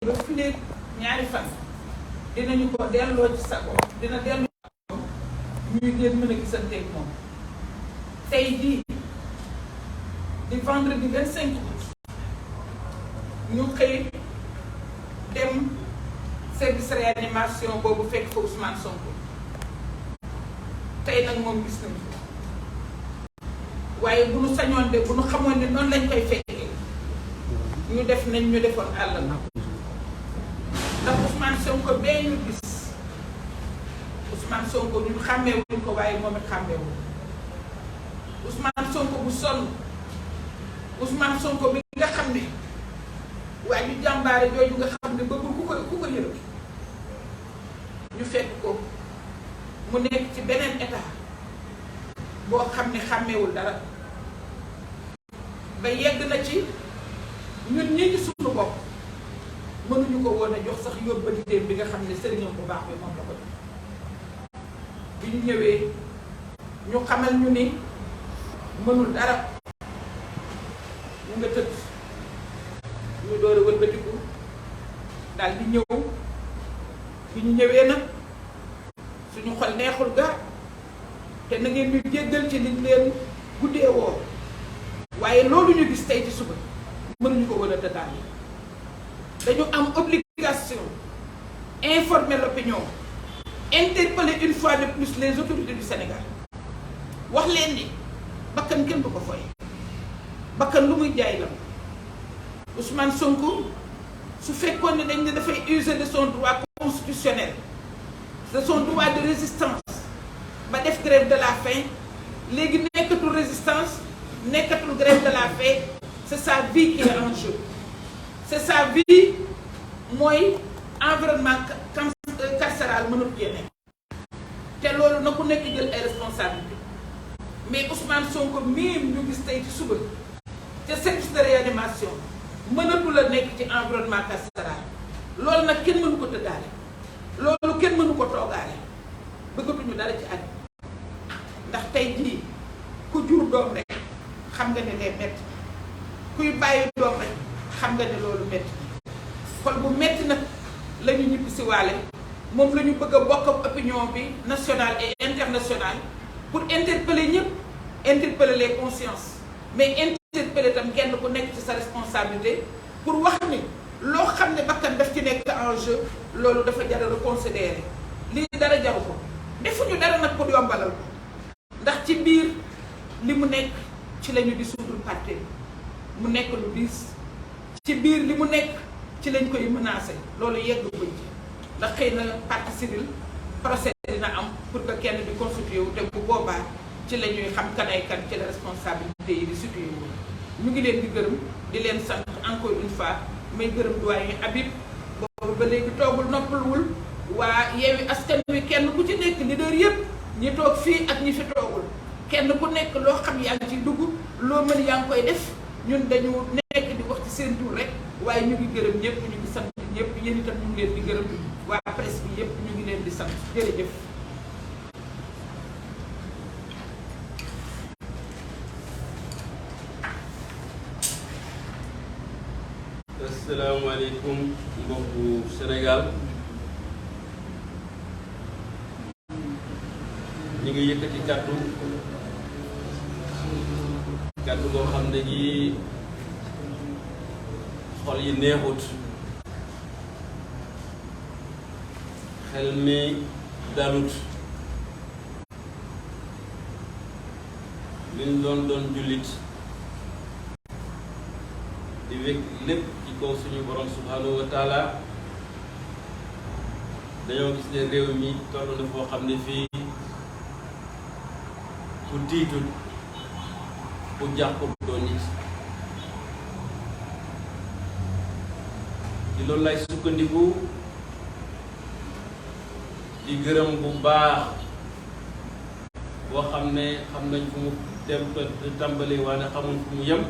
ba fileeg ñaari fan dinañu ko delloo ci sago dina dellu ñuy ngeen mën a gisanteeg moom tey jii di vendredi 25 août ñu xëy dem service réanimation boobu fekk fa Ousmane Sonko tey nag moom gis nañu ko waaye bu nu sañoon de bu nu xamoon ne noonu lañ koy fekkee ñu def nañ ñu defoon àll na ndax Ousmane Sonko bee ñu gis Ousmane Sonko ñun xàmmeewuñ ko waaye moom it xàmmeewuñ Ousmane Sonko bu sonn Ousmane Sonko bi nga xam ne waaye ñu jàmbaare jooju nga xam ne bëggul ku ko yërëm ñu fekk ko mu nekk ci beneen état boo xam ne xàmmeewul dara ba yegg na ci ñun ñi ngi suñu bopp mënuñu ko woon a jox sax yóbbanteem bi nga xam ne sëriñam bu baax bi moom la ko jox bi ñu ñëwee ñu xamal ñu ni mënul dara ñu nga tëdd ñu door a wëlbatiku daal di ñëw bi ñu ñëwee nag suñu xol neexul ga te na ngeen ñu jéggal ci liñ leen guddee woo waaye loolu ñu gis tey ci suba mënuñu ko woon a tëddaal dañu am obligation informer l'opinion interpeller une fois de plus les autorités du Sénégal wax leen ni bakkan kenn du ko foy bakkan lu muy jaay la Ousmane Sonko su fekkoon ne dañ ne dafay user de son droit constitutionnel de son droit de résistance ba def grève de la faim léegi nekkatul résistance nekkatul grève de la faim c'est sa vie qui est en jeu c'est sa vie mooy environnement carcéral mënut génne te loolu na ku nekk jël ay responsabilités mais Ousmane Sonko miim ñu gis tey ci suba ca service de réanimation mënatu la nekk ci environnement carcéral loolu nag kenn mënu ko tëddaale loolu kenn mënu ko toogaale bëggatuñu dara ci at ndax tey jii ku jur doom rek xam nga ne lee metti kuy bàyyi doom rek xam nga ne loolu metti kon bu metti nag la ñu ñibbi si waale moom la ñu bëgg a bokk ak opinion bi nationale et internationale pour interpeller ñëpp interpeller les consciences mais interpeller tam kenn ku nekk ci sa responsabilité pour wax ni loo xam ne bakkan daf ci nekk en jeu loolu dafa jar a reconsidérer lii dara jaru ko defuñu dara nag pour yombalal ko ndax ci biir li mu nekk ci la ñu dissoudre parti mu nekk lu diis ci biir li mu nekk ci lañ koy menacé loolu yegg buñ ci ndax xëy na partie civile procès dina am pour que kenn di constitué wu te bu boobaa ci la ñuy xam kan ay kan ci la responsabilité yi di situé wu ñu ngi leen di gërëm di leen sant encore une fois may gërëm doyen Habib boobu ba léegi toogul noppaluwul waa Yewwi Askan Wi kenn ku ci nekk leader yëpp ñi toog fii ak ñi fi toogul kenn ku nekk loo xam yaa ngi ci dugg loo mën yaa ngi koy def ñun dañu nekk di wax ci seen tur rek waaye ñu ngi gërëm ñëpp ñu ngi sant ñëpp yéen itam ñu ngi leen di gërëm waa presse bi yëpp ñu ngi leen di sant jërëjëf. asalaamaaleykum mbokku Sénégal ñu ngi yëkkati kàddu boo xam ne gi xol yi neexut xel mi dalut liñ doon jullit di wekk lépp ci kaw suñu borom subhanahu wa taala dañoo gis ne réew mi toll na foo xam ne fii ku tiitut ku jàpput doon nit ci loolu lay sukkandiku di gërëm bu baax boo xam ne xam nañ fu mu dem tàmbali waaye xamuñ fu mu yem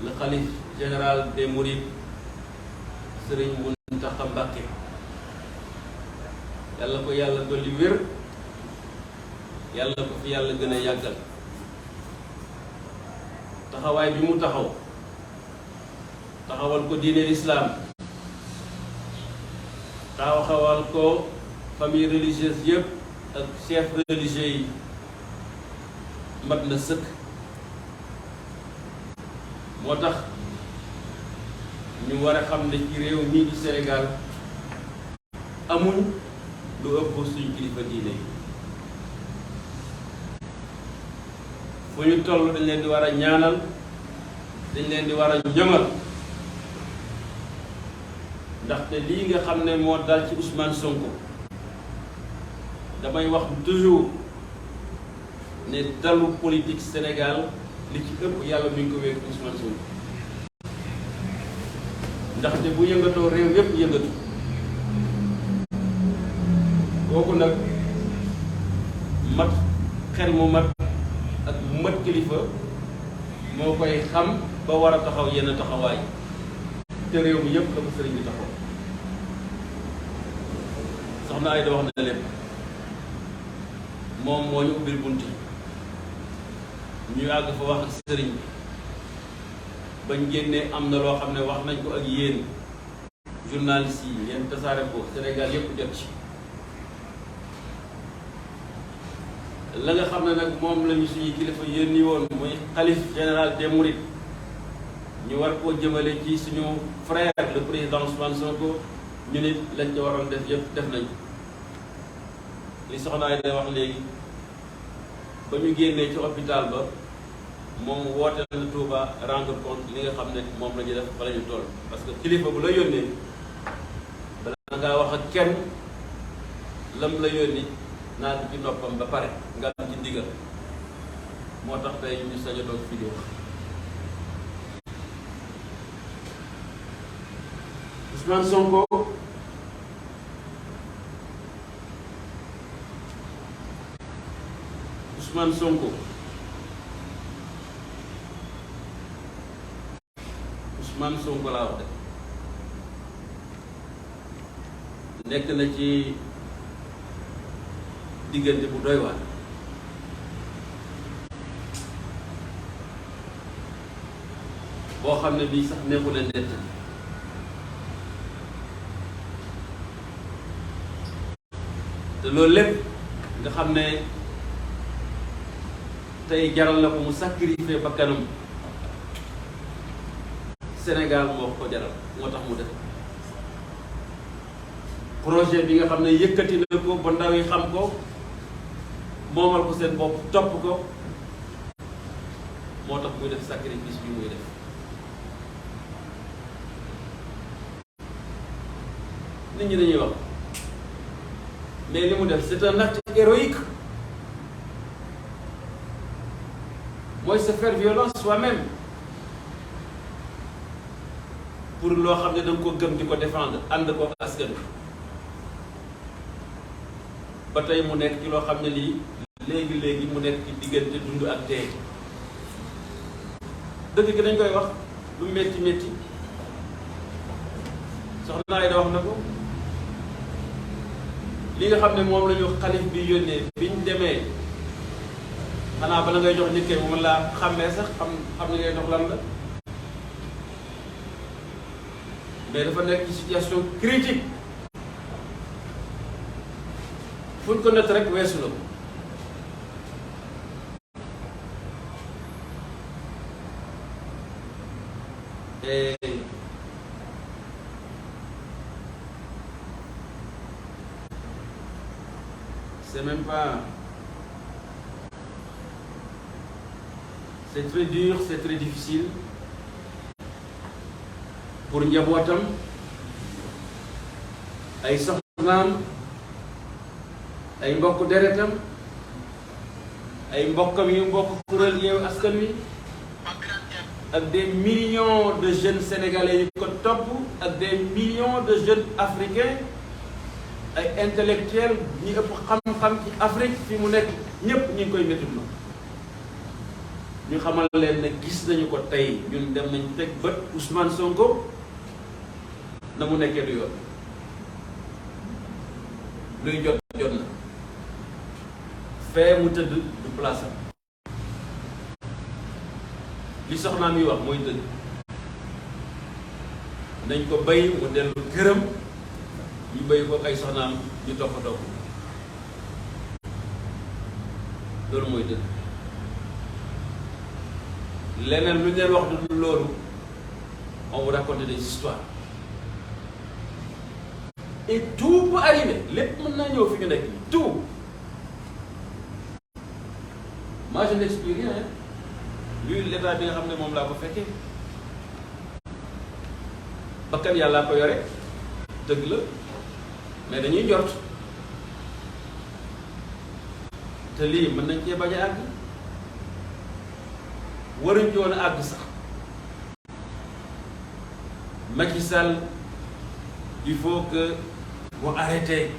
le khalife général des Mourides Serigne Mountakha Mbacké yàlla ko yàlla dolli wér yàlla ko fi yàlla gën a yàggal taxawaay bi mu taxaw taxawal ko diine l'islam, taxawal ko famille religieuse yëpp ak chef religieux yi mat na sëkk. moo tax ñu war a xam ne ci réew mii di Sénégal amuñ lu ëpp suñu kilifa diine yi. fu ñu toll dañ leen di war a ñaanal, dañ leen di war a ñoŋal, ndaxte lii nga xam ne moo dal ci Ousmane Sonko damay wax toujours ne dalu politique Sénégal li ci ëpp yàlla mi ngi ko wékk Ousmane Sonko, ndaxte bu yëngatoo réew yépp yëngatu. kooku nag mat xel mu mat ak mat kilifa moo koy xam ba war a taxaw yenn taxawaay te réew mi yépp la ko sëriñ bi taxaw. soxna Ayda wax na lépp, moom moo ñu ubbil bunt yi ñu àgg fa wax ak sëriñ bi bañ génnee am na loo xam ne wax nañ ko ak yéen journalistes yi ngeen tasaare ko Sénégal yépp jot ci. la nga xam ne nag moom lañu suñuy kilifa yénni woon muy xalif général des mourides ñu war koo jëmale ci suñu frère le président Ousmane Sonko, ñu nit lañ ca waroon def yépp def nañ li soxna ay day wax léegi. ba ñu génnee ci hôpital ba moom woote na Touba rendre compte li nga xam ne moom la ñu def fa la ñu toll, parce que kilifa bu la yónnee bala ngaa wax ak kenn lam la yónni naa ko ci noppam ba pare nga am ci ndigal. moo tax tey ñu sañ a toog fii di wax. Ousmane Sonko Ousmane Sonko Ousmane Sonko laa wax de nekk na ci diggante bu doy waar. boo xam ne bii sax nekku leen nett te loolu lépp nga xam ne tey jaral na ko mu sacrifier bakkanam Sénégal moo ko jaral, moo tax mu def projet bi nga xam ne yëkkati na ko ba ndaw yi xam ko, moomal ko seen bopp topp ko, moo tax muy def sacrifice bi muy def. nit ñi dañuy wax mais li mu def c'est un acte héroïque, mooy se faire violence soi-même pour loo xam ne da nga ko gëm di ko défendre ànd ko askan wi ba tey mu nekk ci loo xam ne lii léegi mu nekk ci diggante dund ak dee. dëgg gi dañ koy wax lu métti métti soxna Ayda wax na ko. li nga xam ne moom la ñu xalif bi yónnee biñ demee xanaa bala ngay jox nit kay mu mën laa xàmmee sax xam ni ngay dox lan la, mais dafa nekk ci situation critique fuñ ko nett rek weesu la ko. C'est même pas... C'est très dur, c'est très difficile pour njabootam, ay soxnaam, ay mbokk deretam, ay mbokkam yu mbokk kuréel Yewwi Askan Wi ak des millions de jeunes sénégalais yu ko topp ak des millions de jeunes africains, ay intellectuels ñi ëpp xam-xam ci Afrique fi mu nekk ñépp ñi ngi koy méttiwul. ñu xamal leen ne gis nañu ko tey ñun dem nañ teg bët Ousmane Sonko na mu nekkee du yoon, luy jot jot na fee mu tëdd du place am. li soxnaa mi wax mooy dëgg nañ ko bay mu dellu këram ñu bay ko ay soxnaam ñu toppatoo ko loolu mooy dëgg leneen lu ñu leen wax du dul loolu on vous raconte des histoires et tout peut arriver lépp mën naa ñëw fi ñu nekk tout moi je n'explique rien lui l'état bi nga xam ne moom laa ko fekkee bakkan yàllaa ko yore dëgg la mais dañuy njort te lii mën nañ cee bañ a àgg waruñ ci woon a àgg sax Macky Sall il faut que mu arrêté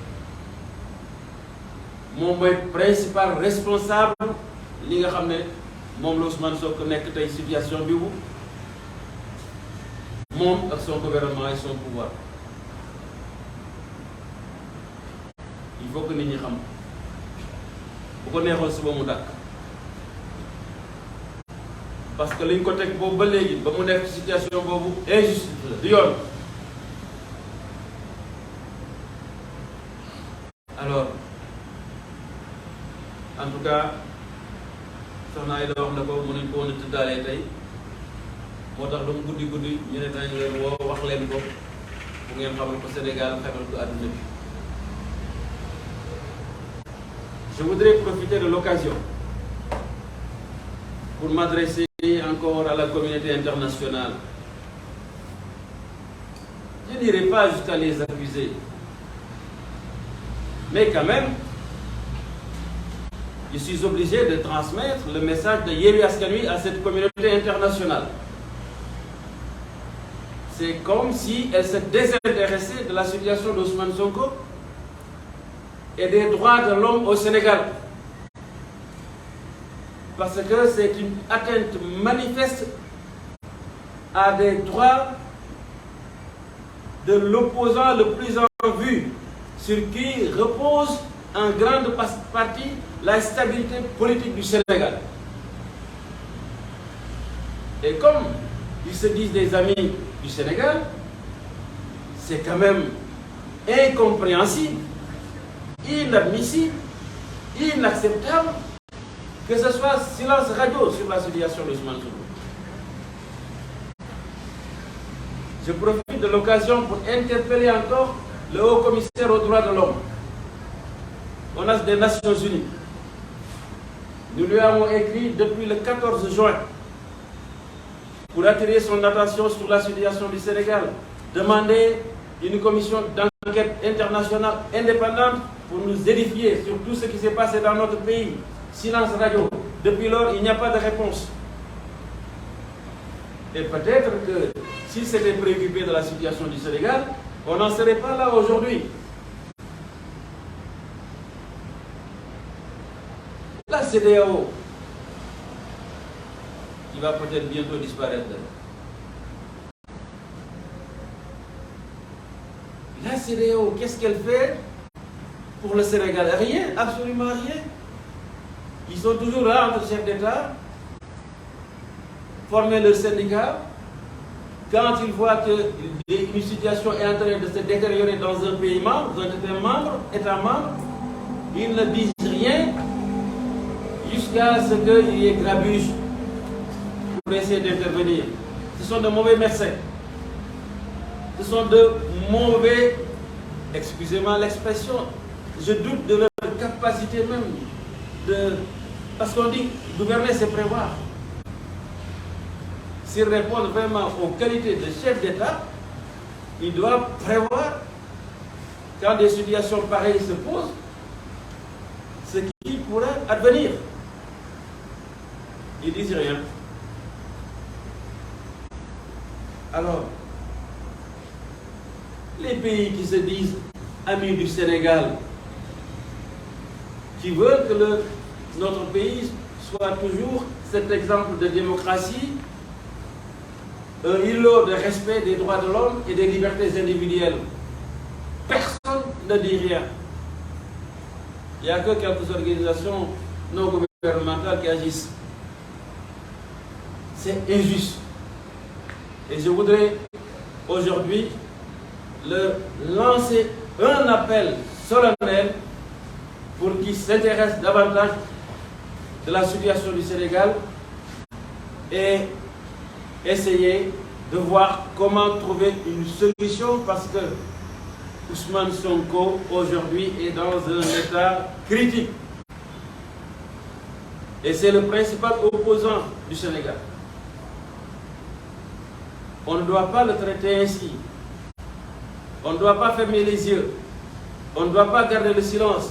moom mooy principal responsable li nga xam ne moom la Ousmane Sonko nekk tey situation bi bu moom ak son gouvernement et son pouvoir il faut que nit ñi xam bu ko neexoon suba mu dàkk parce que liñ ko teg boobu ba léegi ba mu nekk situation boobu injuste la du yoon alors en tout cas soxna ay da wax na ko mënuñ ko woon a tëddaalee tey moo tax lu mu guddi guddi ñu ne dinañ leen woo wax leen ko bu ngeen xamal ko Sénégal xamal ko àdduna bi. Je voudrais profiter de l'occasion pour m'adresser encore à la communauté internationale. Je n'irai pas jusqu'à les accuser, mais quand même, je suis obligé de transmettre le message de Yewwi Askan Wi à cette communauté internationale. C'est comme si elle se désintéressait de la situation d'Ousmane Sonko et des droits de l'homme au Sénégal. Parce que c'est une atteinte manifeste à des droits de l'opposant le plus en vue, sur qui repose en grande partie la stabilité politique du Sénégal. Et comme ils se disent des amis du Sénégal, c'est quand même incompréhensible, inadmissible, inacceptable que ce soit silence radio sur la situation de Ousmane Sonko. Je profite de l'occasion pour interpeller encore le haut commissaire aux droits de l'homme, au nom des Nations Unies. Nous lui avons écrit depuis le 14 juin pour attirer son attention sur la situation du Sénégal, demander une commission d'enquête internationale indépendante pour nous édifier sur tout ce qui s'est passé dans notre pays. Silence radio. Depuis lors, il n'y a pas de réponse. Et peut-être que si c'était préoccupé de la situation du Sénégal, on n'en serait pas là aujourd'hui. La CEDEAO, qui va peut-être bientôt disparaître. La CEDEAO, qu'est-ce qu'elle fait pour le Sénégal? Rien, absolument rien. Ils sont toujours là entre chefs d'État, former leur syndicat. Quand ils voient qu'une situation est en train de se détériorer dans un pays membre, dans un État membre, ils ne disent rien jusqu'à ce qu'il y ait grabuge pour essayer d'intervenir. Ce sont de mauvais médecins. Ce sont de mauvais, excusez-moi l'expression, je doute de leur capacité même de... Parce qu'on dit, gouverner c'est prévoir. S'ils répondent vraiment aux qualités de chef d'État, ils doivent prévoir, quand des situations pareilles se posent, ce qui pourrait advenir. Ils disent rien. Alors, les pays qui se disent amis du Sénégal, qui veulent que notre pays soit toujours cet exemple de démocratie, un îlot de respect des droits de l'homme et des libertés individuelles. Personne ne dit rien. Il n'y a que quelques organisations non gouvernementales qui agissent. C'est injuste. Et je voudrais aujourd'hui lancer un appel solennel pour qu'ils s'intéressent davantage de la situation du Sénégal et essayer de voir comment trouver une solution, parce que Ousmane Sonko aujourd'hui est dans un état critique et c'est le principal opposant du Sénégal. On ne doit pas le traiter ainsi. On ne doit pas fermer les yeux. On ne doit pas garder le silence,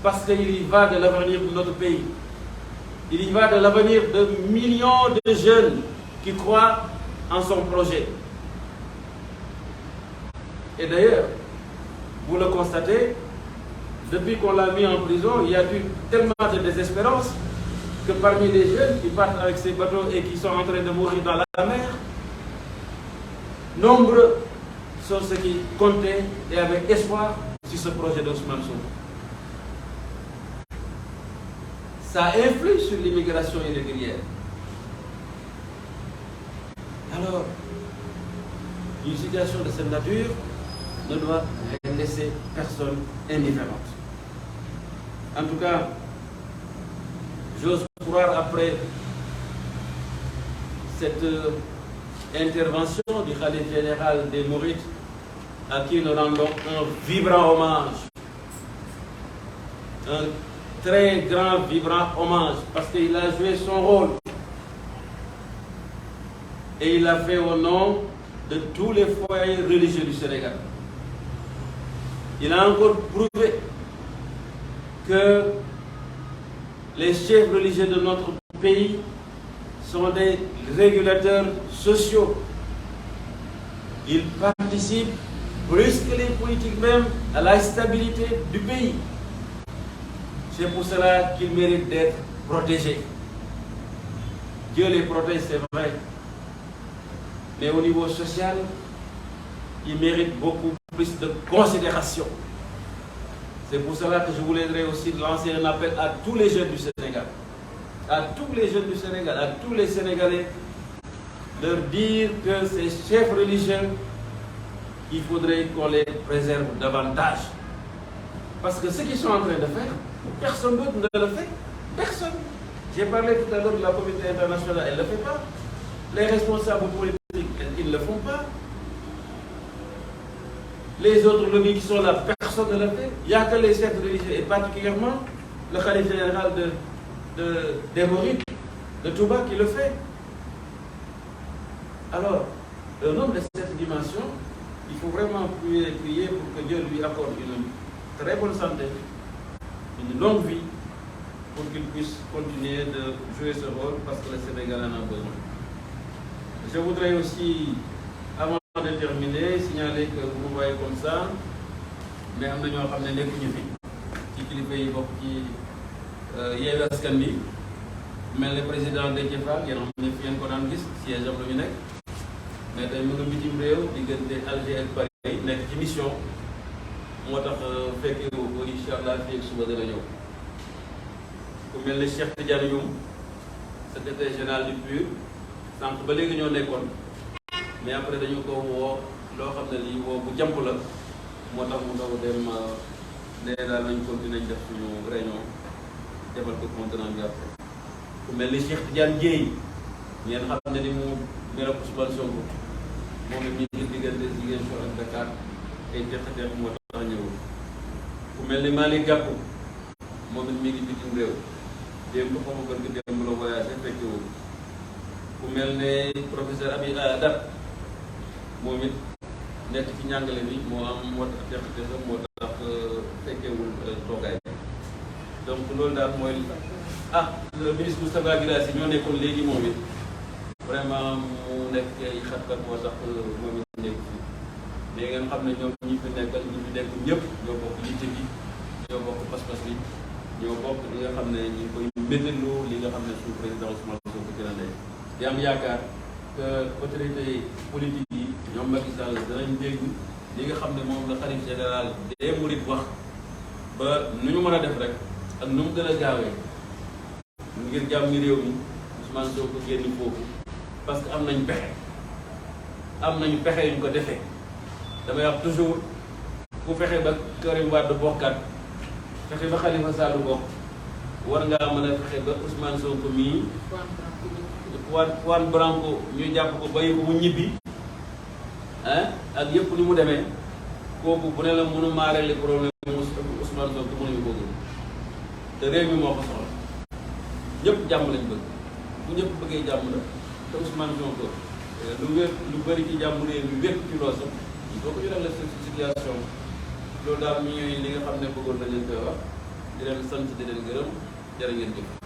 parce qu'il y va de l'avenir de notre pays. Il y va de l'avenir de millions de jeunes qui croient en son projet. Et d'ailleurs, vous le constatez, depuis qu'on l'a mis en prison, il y a eu tellement de désespérance que parmi les jeunes qui partent avec ces bateaux et qui sont en train de mourir dans la mer, nombreux sont ceux qui comptaient et avaient espoir sur ce projet d'Ousmane Sonko. Ça influe sur l'immigration irrégulière. Alors, une situation de cette nature ne doit laisser personne indifférente. En tout cas, j'ose croire, après cette intervention du khalife général des Mourides, à qui nous rendons un vibrant hommage, un très grand, vibrant hommage, parce qu'il a joué son rôle et il l'a fait au nom de tous les foyers religieux du Sénégal. Il a encore prouvé que les chefs religieux de notre pays sont des régulateurs sociaux. Ils participent plus que les politiques même à la stabilité du pays. C'est pour cela qu'ils méritent d'être protégés. Dieu les protège, c'est vrai. Mais au niveau social, ils méritent beaucoup plus de considération. C'est pour cela que je voudrais aussi lancer un appel à tous les jeunes du Sénégal. À tous les jeunes du Sénégal, à tous les Sénégalais, leur dire que ces chefs religieux, il faudrait qu'on les préserve davantage. Parce que ce qu'ils sont en train de faire, personne d'autre ne le fait. Personne. J'ai parlé tout à l'heure de la communauté internationale, elle ne le fait pas. Les responsables politiques, ils ne le font pas. Les autres lobbies qui sont là, personne ne le fait. Il n'y a que les chefs religieux, et particulièrement le khalife général des Mourides, de Touba, qui le fait. Alors, un homme de cette dimension, il faut vraiment prier pour que Dieu lui accorde une très bonne santé, une longue vie, pour qu'il puisse continuer de jouer ce rôle, parce que le Sénégal en a besoin. Je voudrais aussi, avant de terminer, signaler que vous me voyez comme ça, mais am na ñoo xam ne nekkuñu fi ci kilifa yi bokk ci Yewwi Askan Wi, mel ne président Déthié Fall, yéen xam ne fi ngeen ko daan gis siège am la ñu nekk, mais tey mu ngi bitim réew diggante Alger ak Paris nekk ci mission, moo tax fekkee woo ko incha allah fii ak suba dana ñëw. Ku mel ne Cheikh Tidiane Youm, secrétaire général du PUR, sànq ba léegi ñoo nekkoon, mais après dañu ko woo loo xam ne lii woo bu jàmp la, moo tax mu daw dem ne daal nañ continuer nañ def suñu réunion defal ko compte rendu bi après. Ku mel ni Cheikh Tidiane Dièye, ngeen xam ne ni mu mel ak Ousmane Sonko, moom it ñu ngi diggante Ziguinchor ak Dakar ay teq-teq moo tax ñëwul. Ku mel ni Malick Gakou, moom it mi ngi bitim réew, démb ko xamu gën démb la voyagé fekkewul. Ku mel ne professeur Abi Dat, moom it nekk ci njàngale bi moo am moo tax teq-teq moo tax fekkewul toogaay bi. Donc loolu daal mooy le ministre Moustapha Guirassy ñoo nekkoon léegi moom it vraiment mu nekk ay xat-xat moo tax moom it nekk fi, mais ngeen xam ne ñoom ñi fi nekkal ñi fi nekk ñëpp ñoo bokk yitte bi, ñoo bokk pas-pas bi, ñoo bokk li nga xam ne ñu ngi koy méttaloo li nga xam ne suñu président Ousmane Sonko gën a nekk. Di am yaakaar que autorité politique yi ñoom Macky Sall danañ dégg li nga xam ne moom la khalife général des Mourides wax, ba nu ñu mën a def rek ak nu mu gën a gaawee ngir jàmm réew mi Ousmane Sonko génn foofu, parce que am nañ pexe am nañu pexe yu ñu ko defee damay wax toujours ku fexe ba Karim Wade bokkat fexe ba Khalifa Sall bokk war ngaa mën a fexe ba Ousmane Sonko mii Juan Branco ñu jàpp ko bàyyi ko mu ñibbi ak yëpp ni mu demee kooku bu ne la mënu maa régler problème Ousmane Sonko mënuñu ko gën te réew mi moo ko soxla ñëpp jàmm lañ bëgg bu ñëpp bëggee jàmm la te Ousmane Sonko lu wér lu bëri ci jàmm réew mi wér ci loosam il faut que ñu régler cette situation loolu daal mi ñooy li nga xam ne bëggoon na leen koy wax di leen sant di leen gërëm jërë ngeen jëf